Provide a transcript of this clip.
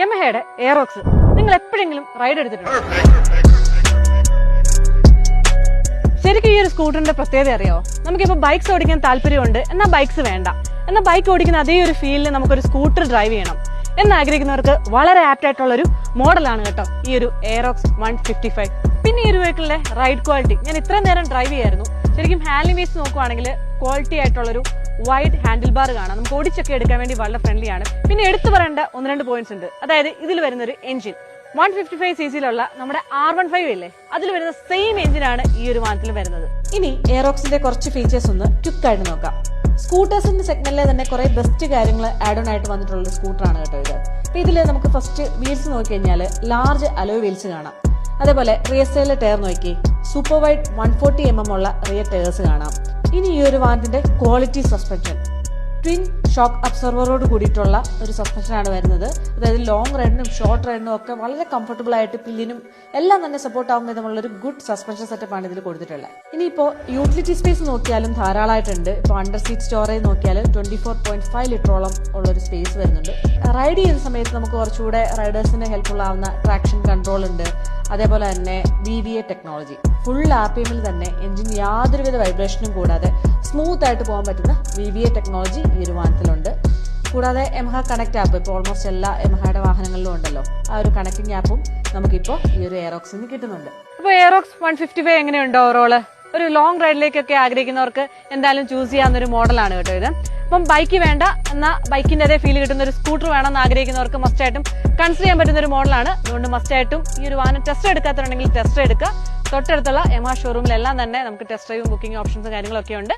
യമഹയുടെ Aerox നിങ്ങൾ എപ്പോഴെങ്കിലും ride എടുത്തിട്ടുണ്ടോ? ശരിക്കും ഈ ഒരു സ്കൂട്ടറിന്റെ പ്രത്യേകത അറിയോ? നമുക്കിപ്പോൾ ബൈക്സ് ഓടിക്കാൻ താല്പര്യമുണ്ട്, എന്നാൽ ബൈക്സ് വേണ്ട, എന്നാൽ ബൈക്ക് ഓടിക്കുന്ന അതേ ഒരു ഫീലിൽ നമുക്കൊരു സ്കൂട്ടർ ഡ്രൈവ് ചെയ്യണം എന്നാഗ്രഹിക്കുന്നവർക്ക് വളരെ ആപ്റ്റ് ആയിട്ടുള്ള ഒരു മോഡലാണ് കേട്ടോ ഈ ഒരു എയറോക്സ് 155. പിന്നെ ഈ ഒരു വെഹിക്കിളിലെ റൈഡ് ക്വാളിറ്റി ഞാൻ ഇത്രയും നേരം ഡ്രൈവ് ചെയ്യായിരുന്നു. ശരിക്കും ഹാൻഡിൽ വേസ് നോക്കുവാണെങ്കിൽ ക്വാളിറ്റി ആയിട്ടുള്ളൊരു വൈഡ് ഹാൻഡിൽ ബാർ കാണാം. നമുക്ക് ഓടിച്ചൊക്കെ എടുക്കാൻ വേണ്ടി വളരെ ഫ്രണ്ട്ലി ആണ്. പിന്നെ എടുത്തു പറയേണ്ട 1-2 പോയിന്റ്സ് ഉണ്ട്. അതായത് ഇതിൽ വരുന്ന ഒരു എഞ്ചിൻ 155cc നമ്മുടെ R15 ഇല്ലേ, അതിൽ വരുന്ന സെയിം എഞ്ചിനാണ് ഈ ഒരു വാഹനത്തിൽ വരുന്നത്. ഇനി എയറോക്സിന്റെ കുറച്ച് ഫീച്ചേഴ്സ് ഒന്ന് ക്വിക്കായിട്ട് നോക്കാം. സ്കൂട്ടേഴ്സിന്റെ സെഗ്മെന്റിലെ തന്നെ കുറെ ബെസ്റ്റ് കാര്യങ്ങൾ ആഡ് ഓൺ ആയിട്ട് വന്നിട്ടുള്ള സ്കൂട്ടറാണ് കേട്ടോ ഇത്. അപ്പൊ ഇതിൽ നമുക്ക് ഫസ്റ്റ് വീൽസ് നോക്കി കഴിഞ്ഞാൽ ലാർജ് അലോയ് വീൽസ് കാണാം. അതേപോലെ റിയർ സൈഡിലെ ടയർ നോക്കി സൂപ്പർ വൈഡ് 140mm ഉള്ള റിയർ ടയേഴ്സ് കാണാം. ഇനി ഈ ഒരു വാഹനത്തിന്റെ ക്വാളിറ്റി സസ്പെൻഷൻ ട്വിൻ ഷോക്ക് അബ്സർവറോട് കൂടിയിട്ടുള്ള ഒരു സസ്പെൻഷൻ ആണ് വരുന്നത്. അതായത് ലോങ് റൈഡിനും ഷോർട്ട് റൈഡിനും ഒക്കെ വളരെ കംഫർട്ടബിൾ ആയിട്ട് പില്ലിനും എല്ലാം തന്നെ സപ്പോർട്ട് ആകുന്ന വിധമുള്ള ഒരു ഗുഡ് സസ്പെൻഷൻ സെറ്റപ്പ് ആണ് ഇതിൽ കൊടുത്തിട്ടുള്ളത്. ഇനിയിപ്പോൾ യൂട്ടിലിറ്റി സ്പേസ് നോക്കിയാലും ധാരാളമായിട്ടുണ്ട്. ഇപ്പോൾ അണ്ടർ സീറ്റ് സ്റ്റോറേജ് നോക്കിയാൽ 24.5 ലിറ്ററോളം ഉള്ളൊരു സ്പേസ് വരുന്നുണ്ട്. റൈഡ് ചെയ്യുന്ന സമയത്ത് നമുക്ക് കുറച്ചുകൂടെ റൈഡേഴ്സിന് ഹെൽപ്ഫുൾ ആവുന്ന ട്രാക്ഷൻ കൺട്രോൾ ഉണ്ട്. അതേപോലെ തന്നെ VVA ടെക്നോളജി ഫുൾ RPMൽ തന്നെ എഞ്ചിൻ യാതൊരുവിധ വൈബ്രേഷനും കൂടാതെ സ്മൂത്ത് ആയിട്ട് പോകാൻ പറ്റുന്ന VVA ടെക്നോളജി ഈ ഒരു വാഹനത്തിലുണ്ട്. കൂടാതെ യമഹ കണക്ട് ആപ്പ് ഇപ്പോൾ ഓൾമോസ്റ്റ് എല്ലാ യമഹയുടെ വാഹനങ്ങളിലും ഉണ്ടല്ലോ, ആ ഒരു കണക്റ്റിംഗ് ആപ്പും നമുക്കിപ്പോൾ ഈ ഒരു എയറോക്സിൽ നിന്ന് കിട്ടുന്നുണ്ട്. അപ്പോൾ എയറോക്സ് 155 എങ്ങനെയുണ്ടോ ഓവറോള്? ഒരു ലോങ് റൈഡിലേക്കൊക്കെ ആഗ്രഹിക്കുന്നവർക്ക് എന്തായാലും ചൂസ് ചെയ്യാവുന്ന ഒരു മോഡലാണ് കേട്ടോ ഇത്. അപ്പം ബൈക്ക് വേണ്ട എന്നാൽ ബൈക്കിന്റെ അതേ ഫീൽ കിട്ടുന്ന ഒരു സ്കൂട്ടർ വേണമെന്ന് ആഗ്രഹിക്കുന്നവർക്ക് മസ്റ്റായിട്ടും കൺസിഡർ ചെയ്യാൻ പറ്റുന്ന ഒരു മോഡലാണ്. അതുകൊണ്ട് മസ്റ്റായിട്ടും ഈ ഒരു വാഹനം ടെസ്റ്റ് എടുക്കാത്തുണ്ടെങ്കിൽ ടെസ്റ്റ് എടുക്കുക. തൊട്ടടുത്തുള്ള യമഹ ഷോറൂമിലെല്ലാം തന്നെ നമുക്ക് ടെസ്റ്റ് ഡ്രൈവും ബുക്കിംഗ് ഓപ്ഷൻസും കാര്യങ്ങളൊക്കെ ഉണ്ട്.